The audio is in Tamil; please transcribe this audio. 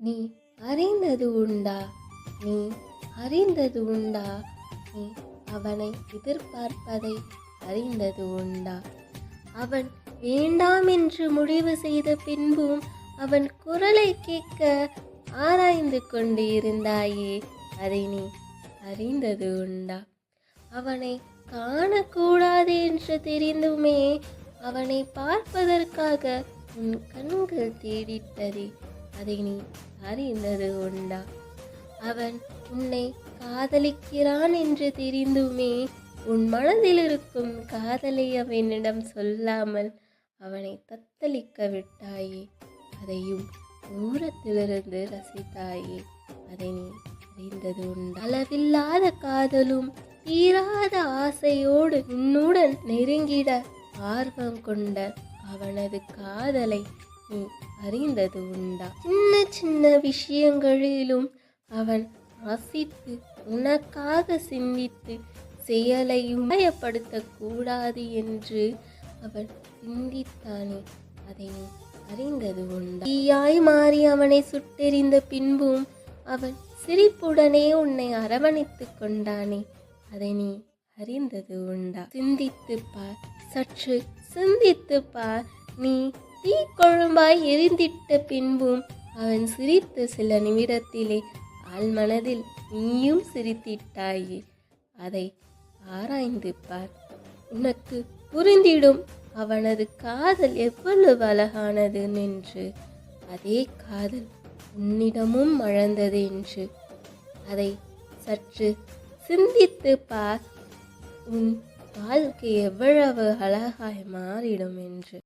நீ அறிந்தது உண்டா? நீ அறிந்தது உண்டா? நீ அவனை எதிர்பார்ப்பதை அறிந்தது உண்டா? அவன் வேண்டாம் என்று முடிவு செய்த பின்பும் அவன் குரலை கேட்க ஆராய்ந்து கொண்டு இருந்தாயே, அதை நீ அறிந்தது உண்டா? அவனை காணக்கூடாது என்று தெரிந்துமே அவனை பார்ப்பதற்காக உன் கண்கள் தேடித்ததே, அதை நீ அறிந்தது உண்டா? அவன் உன்னை காதலிக்கிறான் என்று தெரிந்துமே உன் மனதில் இருக்கும் காதலை அவனிடம் சொல்லாமல் அவனை தத்தளிக்க விட்டாயே, அதையும் தூரத்திலிருந்து ரசித்தாயே, அதை நீ அறிந்தது உண்டா? அளவில்லாத காதலும் தீராத ஆசையோடு உன்னுடன் நெருங்கிட ஆர்வம் கொண்ட அவனது காதலை நீ அறிந்தது உண்டா? சின்ன சின்ன விஷயங்களிலும் அவன் ரசித்து உனக்காக சிந்தித்து செயலையும் பயப்படுத்தக்கூடாது என்று அவன் சிந்தித்தானே, அதை நீ அறிந்தது உண்டா? தீயாய் மாறி அவனை சுட்டெறிந்த பின்பும் அவன் சிரிப்புடனே உன்னை அரவணைத்து கொண்டானே, அதை நீ அறிந்தது உண்டா? சிந்தித்துப் பார், சற்று சிந்தித்துப் பார். நீ தீக்கொழும்பாய் எரிந்திட்ட பின்பும் அவன் சிரித்த சில நிமிடத்திலே ஆழ்மனதில் நீயும் சிரித்திட்டாயே, அதை ஆராய்ந்து பார். உனக்கு புரிந்திடும் அவனது காதல் எவ்வளவு அழகானது என்று. அதே காதல் உன்னிடமும் மழந்தது என்று. அதை சற்று சிந்தித்து பார், உன் வாழ்க்கை எவ்வளவு அழகாய் மாறிடும் என்று.